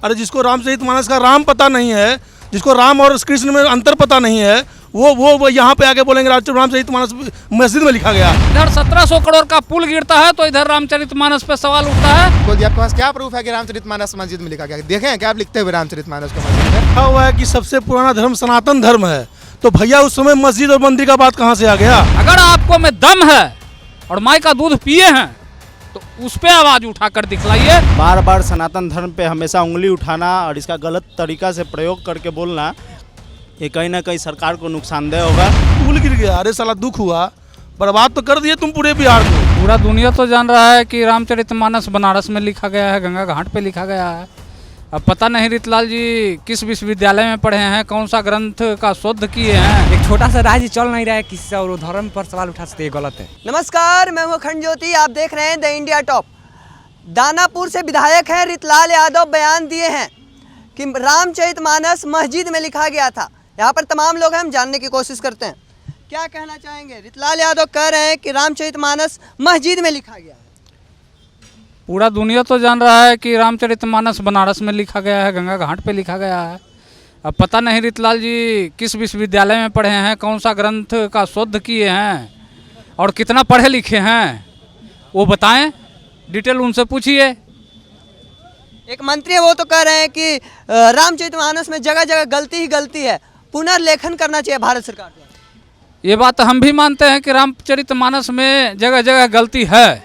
अरे जिसको रामचरितमानस का राम पता नहीं है, जिसको राम और कृष्ण में अंतर पता नहीं है, वो यहाँ पे आके बोलेंगे रामचरितमानस मस्जिद में लिखा गया। इधर 1700 करोड़ का पुल गिरता है तो इधर रामचरितमानस पे सवाल उठता है। बोलिए आपके पास क्या प्रूफ है कि रामचरितमानस मस्जिद में लिखा गया? देखें हैं क्या आप लिखते हुए रामचरितमानस को मस्जिद में? लिखा हुआ है कि सबसे पुराना धर्म सनातन धर्म है, तो भैया उस समय मस्जिद और मंदिर का बात कहाँ से आ गया? अगर आपको में दम है और माई का दूध पिए हैं तो उस पे आवाज उठाकर दिखलाइए। बार बार सनातन धर्म पे हमेशा उंगली उठाना और इसका गलत तरीका से प्रयोग करके बोलना, ये कहीं ना कहीं सरकार को नुकसानदेह होगा। पुल गिर गया, अरे साला दुख हुआ, बर्बाद तो कर दिए तुम पूरे बिहार को। पूरा दुनिया तो जान रहा है कि रामचरितमानस बनारस में लिखा गया है, गंगा घाट पे लिखा गया है। अब पता नहीं रितलाल जी किस विश्वविद्यालय में पढ़े हैं, कौन सा ग्रंथ का शोध किए हैं। एक छोटा सा राज्य चल नहीं रहा है, किसी से और धर्म पर सवाल उठा सकते, ये गलत है। नमस्कार, मैं हूं अखंड ज्योति, आप देख रहे हैं द इंडिया टॉप। दानापुर से विधायक हैं रितलाल यादव बयान दिए हैं कि रामचरितमानस मस्जिद में लिखा गया था। यहाँ पर तमाम लोग हैं, हम जानने की कोशिश करते हैं क्या कहना चाहेंगे। रितलाल यादव कह रहे हैं कि रामचरितमानस मस्जिद में लिखा गया है। पूरा दुनिया तो जान रहा है कि रामचरितमानस बनारस में लिखा गया है, गंगा घाट पे लिखा गया है। अब पता नहीं रितलाल जी किस विश्वविद्यालय में पढ़े हैं, कौन सा ग्रंथ का शोध किए हैं और कितना पढ़े लिखे हैं, वो बताएं, डिटेल उनसे पूछिए। एक मंत्री है, वो तो कह रहे हैं कि रामचरितमानस में जगह जगह गलती ही गलती है, पुनर्लेखन करना चाहिए भारत सरकार को। ये बात हम भी मानते हैं कि रामचरितमानस में जगह जगह गलती है।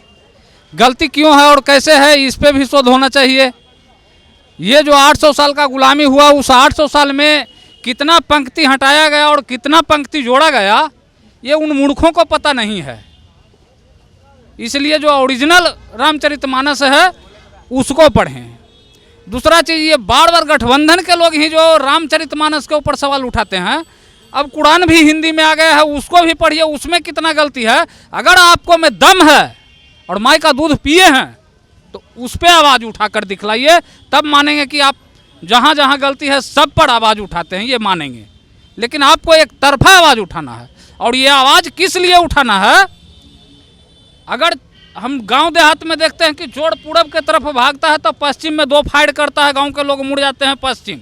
गलती क्यों है और कैसे है, इस पे भी शोध होना चाहिए। ये जो 800 साल का गुलामी हुआ, उस 800 साल में कितना पंक्ति हटाया गया और कितना पंक्ति जोड़ा गया, ये उन मूर्खों को पता नहीं है। इसलिए जो ओरिजिनल रामचरितमानस है उसको पढ़ें। दूसरा चीज़, ये बार बार गठबंधन के लोग ही जो रामचरितमानस के ऊपर सवाल उठाते हैं। अब कुरान भी हिंदी में आ गया है, उसको भी पढ़िए, उसमें कितना गलती है। अगर आपको में दम है और माई का दूध पिए हैं तो उस पर आवाज़ उठाकर दिखलाइए, तब मानेंगे कि आप जहाँ जहाँ गलती है सब पर आवाज़ उठाते हैं, ये मानेंगे। लेकिन आपको एक तरफा आवाज़ उठाना है, और ये आवाज़ किस लिए उठाना है। अगर हम गांव देहात में देखते हैं कि चोर पूरब के तरफ भागता है तो पश्चिम में 2 फाइट करता है, गांव के लोग मुड़ जाते हैं पश्चिम,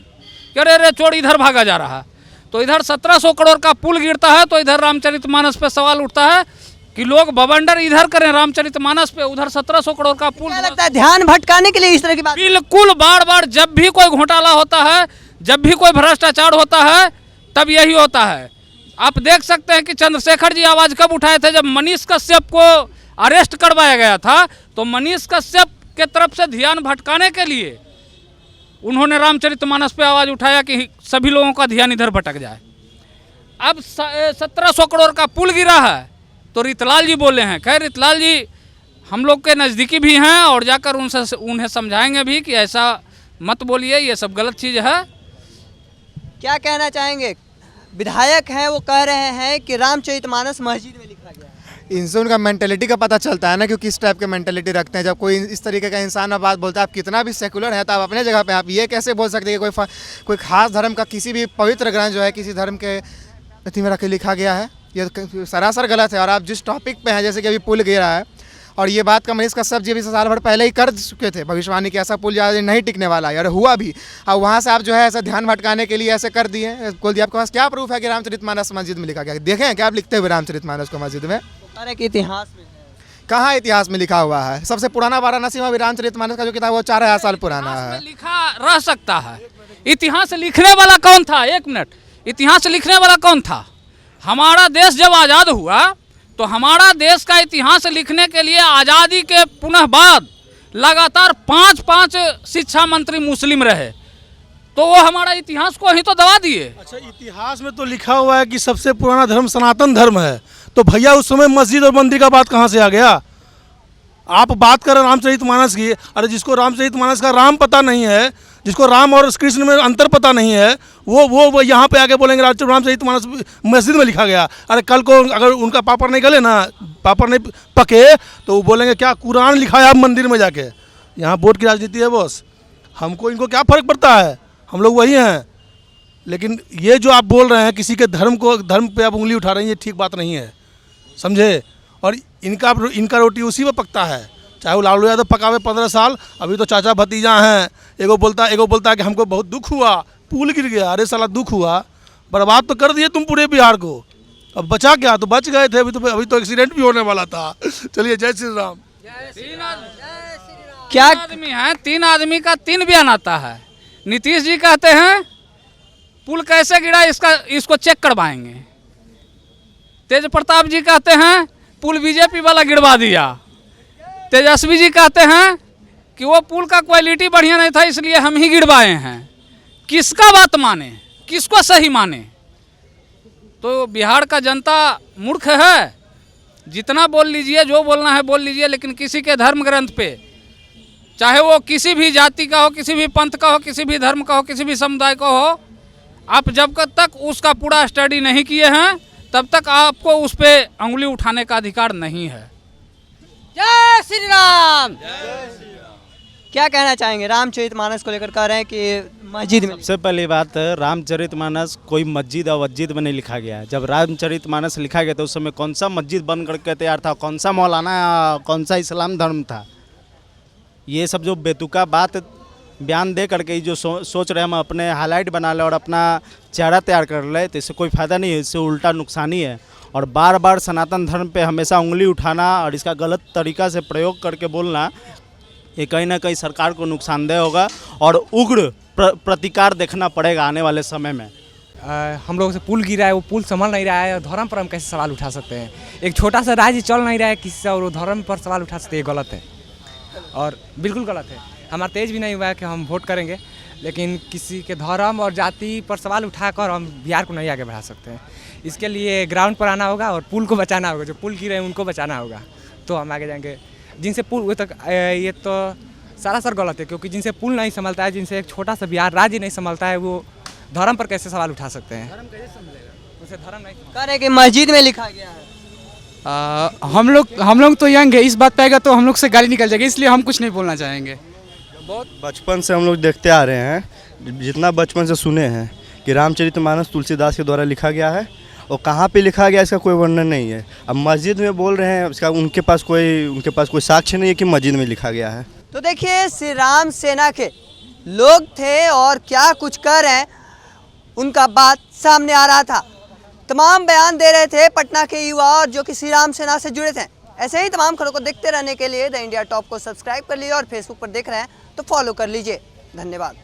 कह रहे रे चोर इधर भागा जा रहा है। तो इधर 1700 करोड़ का पुल गिरता है तो इधर रामचरितमानस पे सवाल उठता है कि लोग बवंडर इधर करें रामचरितमानस पे, उधर 1700 करोड़ का पुल। क्या लगता है ध्यान भटकाने के लिए इस तरह की बात? बिल्कुल, बार बार जब भी कोई घोटाला होता है, जब भी कोई भ्रष्टाचार होता है, तब यही होता है। आप देख सकते हैं कि चंद्रशेखर जी आवाज़ कब उठाए थे, जब मनीष कश्यप को अरेस्ट करवाया गया था, तो मनीष कश्यप के तरफ से ध्यान भटकाने के लिए उन्होंने रामचरितमानस पे आवाज़ उठाया कि सभी लोगों का ध्यान इधर भटक जाए। अब 1700 करोड़ का पुल गिरा है तो रितलाल जी बोले हैं। खैर, रितलाल जी हम लोग के नज़दीकी भी हैं और जाकर उन्हें समझाएंगे भी कि ऐसा मत बोलिए, ये सब गलत चीज़ है। क्या कहना चाहेंगे? विधायक हैं, वो कह रहे हैं कि रामचरितमानस मस्जिद में लिखा गया है। इनसे उनका मेंटेलिटी का पता चलता है ना, क्योंकि किस टाइप के मेंटेलिटी रखते हैं। जब कोई इस तरीके का इंसान अब बात बोलता है, आप कितना भी सेकुलर है तो आप अपने जगह पे आप ये कैसे बोल सकते हैं कि कोई खास धर्म का किसी भी पवित्र ग्रंथ जो है किसी धर्म के अथी में रख के लिखा गया है, ये सरासर गलत है। और आप जिस टॉपिक पे हैं, जैसे कि अभी पुल गिरा है, और ये बात का मनीष कश्यप जी भी साल भर पहले ही कर चुके थे भविष्यवाणी कि ऐसा पुल ज़्यादा नहीं टिकने वाला है, और हुआ भी। अब वहाँ से आप जो है ऐसा ध्यान भटकाने के लिए ऐसे कर दिए। बोल दिए आपके पास क्या प्रूफ है कि रामचरितमानस मस्जिद में लिखा गया? देखें हैं क्या आप लिखते हुए रामचरितमानस को मस्जिद में? अरे कि इतिहास में है। कहाँ इतिहास में लिखा हुआ है? सबसे पुराना वाराणसी में रामचरितमानस का जो किताब वो 4000 साल पुराना है। लिखा रह सकता है, इतिहास लिखने वाला कौन था? एक मिनट, इतिहास लिखने वाला कौन था? हमारा देश जब आज़ाद हुआ तो हमारा देश का इतिहास लिखने के लिए आज़ादी के पुनः बाद लगातार 5 शिक्षा मंत्री मुस्लिम रहे, तो वो हमारा इतिहास को ही तो दबा दिए। अच्छा, इतिहास में तो लिखा हुआ है कि सबसे पुराना धर्म सनातन धर्म है, तो भैया उस समय मस्जिद और मंदिर का बात कहाँ से आ गया? आप बात कर रहे रामचरितमानस की, अरे जिसको रामचरितमानस का राम पता नहीं है, जिसको राम और कृष्ण में अंतर पता नहीं है, वो यहाँ पे आके बोलेंगे रामचरितमानस मस्जिद में लिखा गया। अरे कल को अगर उनका पापड़ नहीं गले ना, पापड़ नहीं पके, तो वो बोलेंगे क्या कुरान लिखा है आप मंदिर में जाके। यहाँ वोट की राजनीति है बॉस, हमको इनको क्या फ़र्क पड़ता है, हम लोग वही हैं। लेकिन ये जो आप बोल रहे हैं किसी के धर्म पे आप उंगली उठा रहे हैं, ये ठीक बात नहीं है, समझे। और इनका रोटी उसी में पकता है चाहे वो लालू यादव पकावे 15 साल, अभी तो चाचा भतीजा हैं। एगो बोलता है कि हमको बहुत दुख हुआ, पुल गिर गया। अरे साला दुख हुआ, बर्बाद तो कर दिए तुम पूरे बिहार को, अब बचा क्या? तो बच गए थे, अभी तो एक्सीडेंट भी होने वाला था। चलिए, जय श्री राम। क्या आदमी है, 3 आदमी का 3 बयान आता है। नीतीश जी कहते हैं पुल कैसे गिरा इसको चेक करवाएंगे। तेज प्रताप जी कहते हैं पुल बीजेपी वाला गिरवा दिया। तेजस्वी जी कहते हैं कि वो पुल का क्वालिटी बढ़िया नहीं था इसलिए हम ही गिरवाए हैं। किसका बात माने, किसको सही माने? तो बिहार का जनता मूर्ख है। जितना बोल लीजिए, जो बोलना है बोल लीजिए, लेकिन किसी के धर्म ग्रंथ पे, चाहे वो किसी भी जाति का हो, किसी भी पंथ का हो, किसी भी धर्म का हो, किसी भी समुदाय का हो, आप जब तक उसका पूरा स्टडी नहीं किए हैं तब तक आपको उस पर उंगली उठाने का अधिकार नहीं है। जय श्री राम। क्या कहना चाहेंगे? रामचरितमानस को लेकर कह रहे हैं कि मस्जिद में। सबसे पहली बात, रामचरितमानस कोई मस्जिद और वस्जिद में नहीं लिखा गया है। जब रामचरितमानस लिखा गया तो उस समय कौन सा मस्जिद बन करके तैयार था, कौन सा मौलाना, कौन सा इस्लाम धर्म था? ये सब जो बेतुका बात बयान दे करके जो सोच रहे हम अपने हाईलाइट बना ले और अपना चेहरा तैयार कर ले, तो इससे कोई फ़ायदा नहीं है, इससे उल्टा नुकसान ही है। और बार बार सनातन धर्म पे हमेशा उंगली उठाना और इसका गलत तरीका से प्रयोग करके बोलना, ये कहीं ना कहीं सरकार को नुकसानदेह होगा और उग्र प्रतिकार देखना पड़ेगा आने वाले समय में। हम लोगों से पुल गिरा है, वो पुल संभल नहीं रहा है और धर्म पर हम कैसे सवाल उठा सकते हैं? एक छोटा सा राज्य चल नहीं रहा है किसी से और वो धर्म पर सवाल उठा सकते हैं, ये गलत है और बिल्कुल गलत है। हमारा तेज भी नहीं हुआ है कि हम वोट करेंगे, लेकिन किसी के धर्म और जाति पर सवाल उठाकर हम बिहार को नहीं आगे बढ़ा सकते हैं। इसके लिए ग्राउंड पर आना होगा और पुल को बचाना होगा, जो पुल गिरे हैं उनको बचाना होगा, तो हम आगे जाएंगे। जिनसे पुल वो तक ये तो सरासर गलत है, क्योंकि जिनसे पुल नहीं संभलता है, जिनसे एक छोटा सा बिहार राज्य नहीं संभलता है, वो धर्म पर कैसे सवाल उठा सकते हैं? धर्म कैसे संभलेगा? उसे धर्म नहीं कह रहे हैं कि मस्जिद में लिखा गया है। हम लोग तो यंग है, इस बात पे आएगा तो हम लोग से गाली निकल जाएगी, इसलिए हम कुछ नहीं बोलना चाहेंगे। बहुत बचपन से हम लोग देखते आ रहे हैं, जितना बचपन से सुने हैं कि रामचरितमानस तुलसीदास के द्वारा लिखा गया है, और कहाँ पे लिखा गया इसका कोई वर्णन नहीं है। अब मस्जिद में बोल रहे हैं, इसका उनके पास कोई साक्ष्य नहीं है कि मस्जिद में लिखा गया है। तो देखिए, श्री राम सेना के लोग थे और क्या कुछ कर रहे हैं उनका बात सामने आ रहा था। तमाम बयान दे रहे थे पटना के युवा और जो कि श्री राम सेना से जुड़े थे। ऐसे ही तमाम खबरों को देखते रहने के लिए द इंडिया टॉप को सब्सक्राइब कर लीजिए और फेसबुक पर देख रहे हैं तो फॉलो कर लीजिए। धन्यवाद।